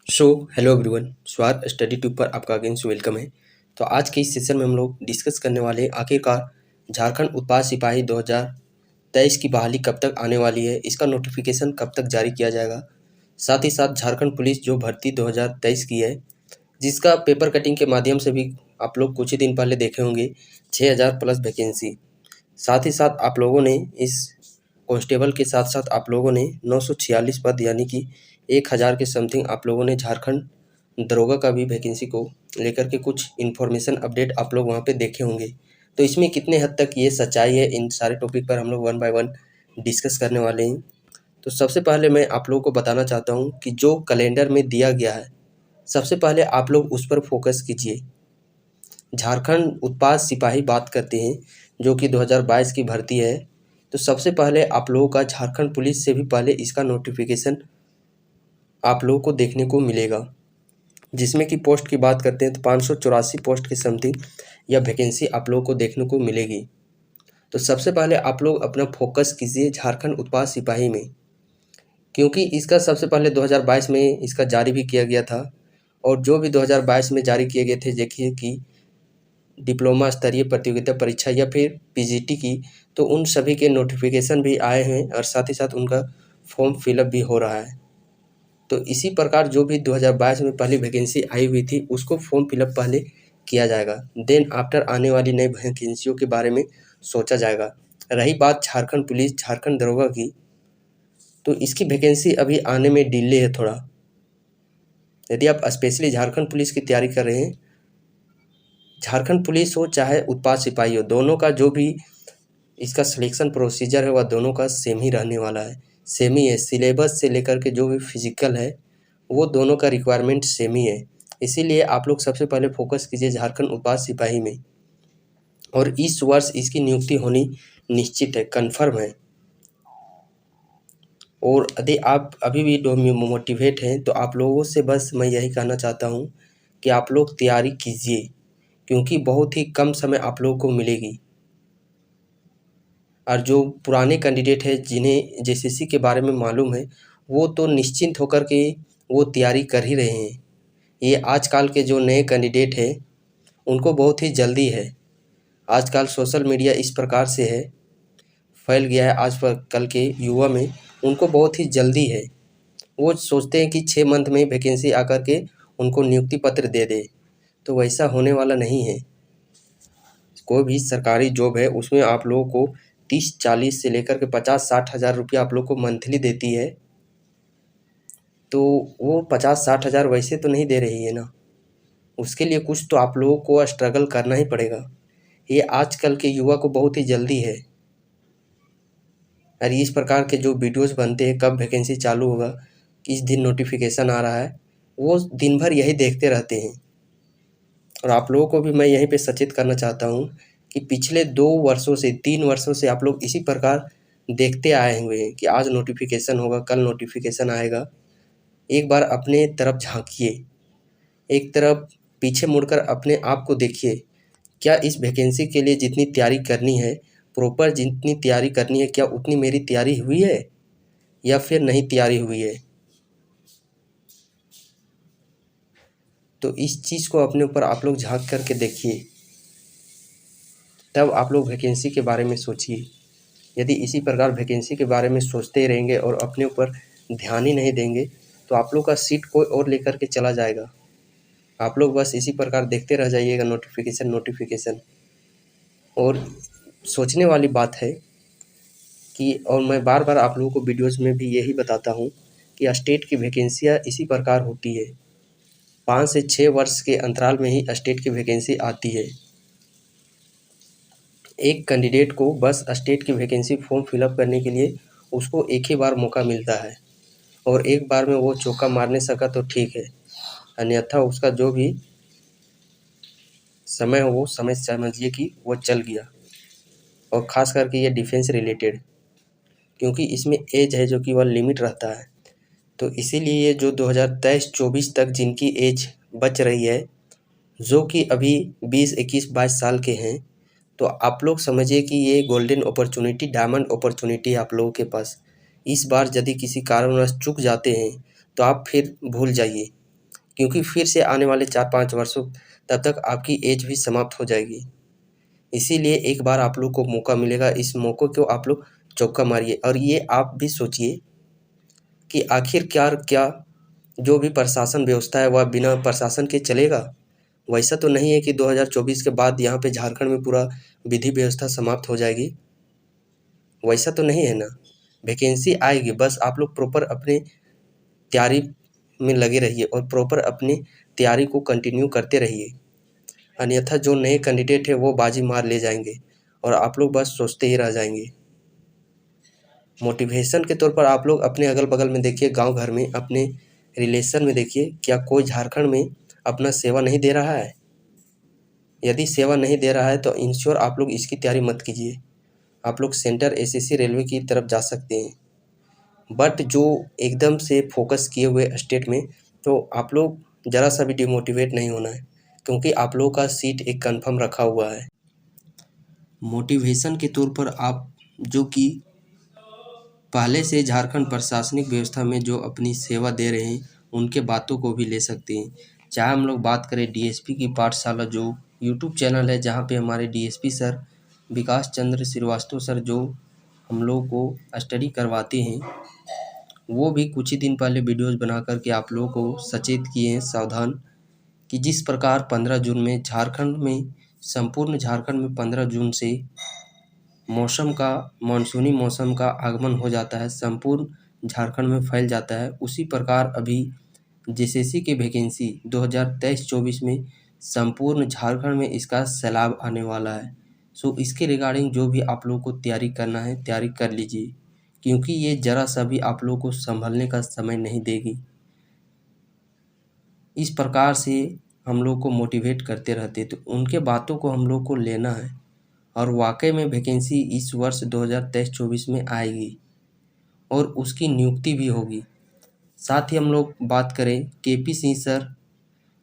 So hello everyone, स्वाद study tube पर आपका अगेन से वेलकम है। तो आज के इस सेशन में हम लोग डिस्कस करने वाले हैं आखिरकार झारखंड उत्पाद सिपाही 2023 की बहाली कब तक आने वाली है, इसका नोटिफिकेशन कब तक जारी किया जाएगा। साथ ही साथ झारखंड पुलिस जो भर्ती 2023 की है, जिसका पेपर कटिंग के माध्यम से भी आप लोग कुछ ही दिन पहले देखे होंगे 6000 प्लस वैकेंसी। साथ ही साथ आप लोगों ने इस कांस्टेबल के साथ साथ आप लोगों ने 946 पद यानी कि 1000 के समथिंग आप लोगों ने झारखंड दरोगा का भी वैकेंसी को लेकर के कुछ इन्फॉर्मेशन अपडेट आप लोग वहाँ पे देखे होंगे। तो इसमें कितने हद तक ये सच्चाई है, इन सारे टॉपिक पर हम लोग वन बाय वन डिस्कस करने वाले हैं। तो सबसे पहले मैं आप लोगों को बताना चाहता हूँ कि जो कैलेंडर में दिया गया है, सबसे पहले आप लोग उस पर फोकस कीजिए। झारखंड उत्पाद सिपाही बात करते हैं जो कि 2022 की भर्ती है। तो सबसे पहले आप लोगों का झारखंड पुलिस से भी पहले इसका नोटिफिकेशन आप लोगों को देखने को मिलेगा, जिसमें कि पोस्ट की बात करते हैं तो 584 पोस्ट के समथिंग यह वैकेंसी आप लोगों को देखने को मिलेगी। तो सबसे पहले आप लोग अपना फोकस कीजिए झारखंड उत्पाद सिपाही में, क्योंकि इसका सबसे पहले 2022 में इसका जारी भी किया गया था। और जो भी 2022 में जारी किए गए थे, देखिए कि डिप्लोमा स्तरीय प्रतियोगिता परीक्षा या फिर पीजीटी की, तो उन सभी के नोटिफिकेशन भी आए हैं और साथ ही साथ उनका फॉर्म फिलअप भी हो रहा है। तो इसी प्रकार जो भी 2022 में पहली वैकेंसी आई हुई थी उसको फॉर्म फिलअप पहले किया जाएगा, देन आफ्टर आने वाली नई वैकेंसियों के बारे में सोचा जाएगा। रही बात झारखंड पुलिस झारखंड दरोगा की, तो इसकी वैकेंसी अभी आने में डिले है थोड़ा। यदि आप स्पेशली झारखंड पुलिस की तैयारी कर रहे हैं, झारखंड पुलिस हो चाहे उत्पाद सिपाही हो, दोनों का जो भी इसका सिलेक्शन प्रोसीजर है वह दोनों का सेम ही रहने वाला है, सेम ही है। सिलेबस से लेकर के जो भी फिजिकल है वो दोनों का रिक्वायरमेंट सेम ही है। इसीलिए आप लोग सबसे पहले फोकस कीजिए झारखंड उत्पाद सिपाही में, और इस वर्ष इसकी नियुक्ति होनी निश्चित है, कन्फर्म है। और यदि आप अभी भी मोटिवेट हैं तो आप लोगों से बस मैं यही कहना चाहता हूँ कि आप लोग तैयारी कीजिए, क्योंकि बहुत ही कम समय आप लोगों को मिलेगी। और जो पुराने कैंडिडेट हैं जिन्हें जेसीसी के बारे में मालूम है, वो तो निश्चिंत होकर के वो तैयारी कर ही रहे हैं। ये आजकल के जो नए कैंडिडेट हैं उनको बहुत ही जल्दी है। आजकल सोशल मीडिया इस प्रकार से है, फैल गया है आज पर कल के युवा में, उनको बहुत ही जल्दी है। वो सोचते हैं कि 6 मंथ में वैकेंसी आकर के उनको नियुक्ति पत्र दे दे, तो वैसा होने वाला नहीं है। कोई भी सरकारी जॉब है उसमें आप लोगों को 30-40 से लेकर के 50-60 हज़ार रुपया आप लोग को मंथली देती है। तो वो 50-60 हज़ार वैसे तो नहीं दे रही है ना, उसके लिए कुछ तो आप लोगों को स्ट्रगल करना ही पड़ेगा। ये आजकल के युवा को बहुत ही जल्दी है। और इस प्रकार के जो वीडियोस बनते हैं कब वैकेंसी चालू होगा, किस दिन नोटिफिकेशन आ रहा है, वो दिन भर यही देखते रहते हैं। और आप लोगों को भी मैं यहीं पे सचेत करना चाहता हूँ कि पिछले 2 वर्षों से 3 वर्षों से आप लोग इसी प्रकार देखते आए हुए हैं कि आज नोटिफिकेशन होगा, कल नोटिफिकेशन आएगा। एक बार अपने तरफ झाँकिए, एक तरफ पीछे मुड़कर अपने आप को देखिए, क्या इस वैकेंसी के लिए जितनी तैयारी करनी है, प्रॉपर जितनी तैयारी करनी है, क्या उतनी मेरी तैयारी हुई है या फिर नहीं तैयारी हुई है। तो इस चीज़ को अपने ऊपर आप लोग झाँक करके देखिए, तब आप लोग वैकेंसी के बारे में सोचिए। यदि इसी प्रकार वैकेंसी के बारे में सोचते ही रहेंगे और अपने ऊपर ध्यान ही नहीं देंगे, तो आप लोग का सीट कोई और लेकर के चला जाएगा। आप लोग बस इसी प्रकार देखते रह जाइएगा, नोटिफिकेशन नोटिफिकेशन। और सोचने वाली बात है कि, और मैं बार बार आप लोगों को वीडियोज़ में भी यही बताता हूँ कि स्टेट की वैकेंसियाँ इसी प्रकार होती है, 5 से 6 वर्ष के अंतराल में ही स्टेट की वैकेंसी आती है। एक कैंडिडेट को बस स्टेट की वैकेंसी फॉर्म फिलअप करने के लिए उसको एक ही बार मौका मिलता है, और एक बार में वो चौका मारने सका तो ठीक है, अन्यथा उसका जो भी समय हो वो समय समझिए कि वो चल गया। और ख़ास करके ये डिफेंस रिलेटेड, क्योंकि इसमें एज है जो कि वह लिमिट रहता है। तो इसीलिए ये जो 2023-24 तक जिनकी एज बच रही है, जो कि अभी 20, 21, 22 साल के हैं, तो आप लोग समझिए कि ये गोल्डन अपॉर्चुनिटी, डायमंड अपॉर्चुनिटी है आप लोगों के पास। इस बार यदि किसी कारणवश चूक जाते हैं तो आप फिर भूल जाइए, क्योंकि फिर से आने वाले 4-5 वर्षों तब तक आपकी एज भी समाप्त हो जाएगी। इसीलिए एक बार आप लोग को मौका मिलेगा, इस मौके को आप लोग चौका मारिए और ये आप भी सोचिए कि आखिरकार क्या जो भी प्रशासन व्यवस्था है वह बिना प्रशासन के चलेगा? वैसा तो नहीं है कि 2024 के बाद यहाँ पे झारखंड में पूरा विधि व्यवस्था समाप्त हो जाएगी, वैसा तो नहीं है ना। वैकेंसी आएगी, बस आप लोग प्रॉपर अपने तैयारी में लगे रहिए और प्रॉपर अपनी तैयारी को कंटिन्यू करते रहिए। अन्यथा जो नए कैंडिडेट है वो बाजी मार ले जाएंगे और आप लोग बस सोचते ही रह जाएंगे। मोटिवेशन के तौर पर आप लोग अपने अगल बगल में देखिए, गांव घर में, अपने रिलेशन में देखिए, क्या कोई झारखंड में अपना सेवा नहीं दे रहा है? यदि सेवा नहीं दे रहा है तो इंश्योर आप लोग इसकी तैयारी मत कीजिए। आप लोग सेंटर एसएससी रेलवे की तरफ जा सकते हैं, बट जो एकदम से फोकस किए हुए स्टेट में, तो आप लोग ज़रा सा भी डिमोटिवेट नहीं होना है, क्योंकि आप लोगों का सीट एक कंफर्म रखा हुआ है। मोटिवेशन के तौर पर आप जो कि पहले से झारखंड प्रशासनिक व्यवस्था में जो अपनी सेवा दे रहे हैं उनके बातों को भी ले सकते हैं। चाहे हम लोग बात करें डीएसपी की पाठशाला, जो यूट्यूब चैनल है जहाँ पे हमारे डीएसपी सर विकास चंद्र श्रीवास्तव सर जो हम लोग को स्टडी करवाते हैं, वो भी कुछ ही दिन पहले वीडियोस बना कर के आप लोगों को सचेत किए हैं, सावधान, कि जिस प्रकार 15 जून में झारखंड में, संपूर्ण झारखंड में 15 जून से मौसम का, मानसूनी मौसम का आगमन हो जाता है, संपूर्ण झारखंड में फैल जाता है। उसी प्रकार अभी जेसीसी की वैकेंसी 2023-24 में संपूर्ण झारखंड में इसका सैलाब आने वाला है। सो इसके रिगार्डिंग जो भी आप लोग को तैयारी करना है, तैयारी कर लीजिए, क्योंकि ये ज़रा सा भी आप लोग को संभलने का समय नहीं देगी। इस प्रकार से हम लोग को मोटिवेट करते रहते, तो उनके बातों को हम लोग को लेना है और वाकई में वैकेंसी इस वर्ष 2023-24 में आएगी और उसकी नियुक्ति भी होगी। साथ ही हम लोग बात करें केपी सिंह सर,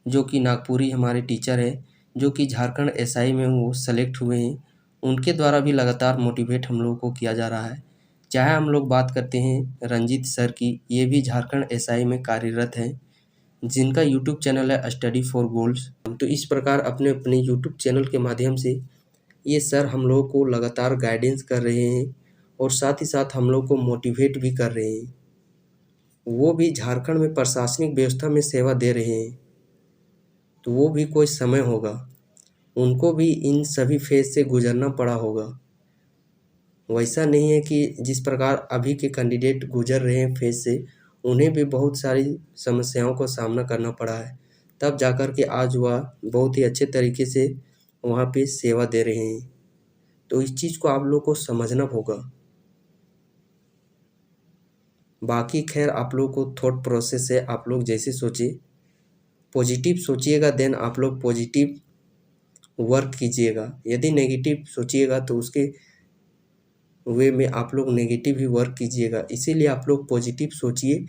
जो कि नागपुरी हमारे टीचर है, जो कि झारखंड एसआई में वो सेलेक्ट हुए हैं, उनके द्वारा भी लगातार मोटिवेट हम लोगों को किया जा रहा है। चाहे हम लोग बात करते हैं रंजीत सर की, ये भी झारखंड एसआई में कार्यरत हैं, जिनका यूट्यूब चैनल है स्टडी फॉर गोल्स। तो इस प्रकार अपने अपने यूट्यूब चैनल के माध्यम से ये सर हम लोगों को लगातार गाइडेंस कर रहे हैं और साथ ही साथ हम लोग को मोटिवेट भी कर रहे हैं। वो भी झारखंड में प्रशासनिक व्यवस्था में सेवा दे रहे हैं, तो वो भी कोई समय होगा, उनको भी इन सभी फेज से गुजरना पड़ा होगा। वैसा नहीं है कि जिस प्रकार अभी के कैंडिडेट गुजर रहे हैं फेज से, उन्हें भी बहुत सारी समस्याओं का सामना करना पड़ा है, तब जाकर के आज वह बहुत ही अच्छे तरीके से वहाँ पे सेवा दे रहे हैं। तो इस चीज़ को आप लोग को समझना होगा। बाकी खैर आप लोग को थॉट प्रोसेस है, आप लोग जैसे सोचिए, पॉजिटिव सोचिएगा देन आप लोग पॉजिटिव वर्क कीजिएगा। यदि नेगेटिव सोचिएगा तो उसके वे में आप लोग नेगेटिव ही वर्क कीजिएगा। इसीलिए आप लोग पॉजिटिव सोचिए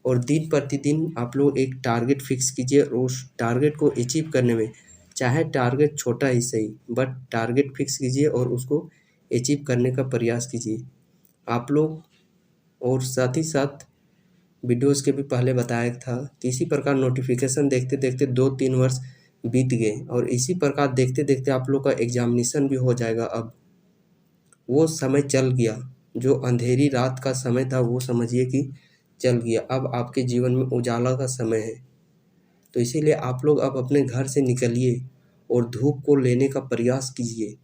और दिन प्रतिदिन आप लोग एक टारगेट फिक्स कीजिए और उस टारगेट को अचीव करने में, चाहे टारगेट छोटा ही सही, बट टारगेट फिक्स कीजिए और उसको अचीव करने का प्रयास कीजिए आप लोग। और साथ ही साथ वीडियोस के भी पहले बताया था कि इसी प्रकार नोटिफिकेशन देखते देखते 2-3 वर्ष बीत गए और इसी प्रकार देखते देखते आप लोग का एग्जामिनेशन भी हो जाएगा। अब वो समय चल गया, जो अंधेरी रात का समय था वो समझिए कि चल गया। अब आपके जीवन में उजाला का समय है, तो इसीलिए आप लोग अब अपने घर से निकलिए और धूप को लेने का प्रयास कीजिए।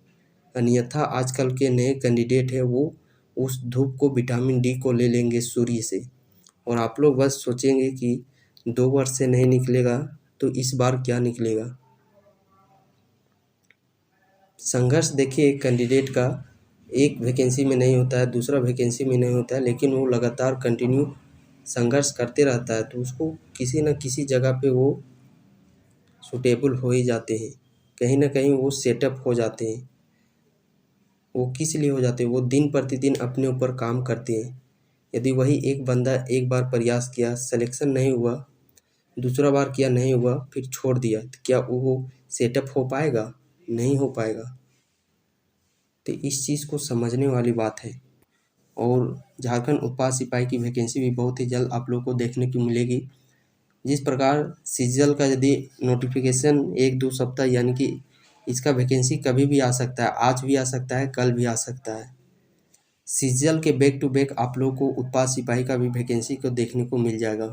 अन्यथा आजकल के नए कैंडिडेट हैं, वो उस धूप को, विटामिन डी को ले लेंगे सूर्य से, और आप लोग बस सोचेंगे कि 2 वर्ष से नहीं निकलेगा तो इस बार क्या निकलेगा। संघर्ष देखिए एक कैंडिडेट का एक वैकेंसी में नहीं होता है, दूसरा वैकेंसी में नहीं होता है, लेकिन वो लगातार कंटिन्यू संघर्ष करते रहता है, तो उसको किसी न किसी जगह पे वो सूटेबल हो ही जाते हैं, कहीं ना कहीं वो सेटअप हो जाते हैं। वो किस लिए हो जाते हैं? वो दिन प्रतिदिन अपने ऊपर काम करते हैं। यदि वही एक बंदा एक बार प्रयास किया, सिलेक्शन नहीं हुआ, दूसरा बार किया नहीं हुआ, फिर छोड़ दिया, तो क्या वो सेटअप हो पाएगा? नहीं हो पाएगा। तो इस चीज़ को समझने वाली बात है। और झारखंड उत्पाद सिपाही की वैकेंसी भी बहुत ही जल्द आप लोग को देखने को मिलेगी, जिस प्रकार सीजीएल का यदि नोटिफिकेशन 1-2 सप्ताह यानी कि इसका वैकेंसी कभी भी आ सकता है, आज भी आ सकता है, कल भी आ सकता है। सीजीएल के बैक टू बैक आप लोगों को उत्पाद सिपाही का भी वैकेंसी को देखने को मिल जाएगा।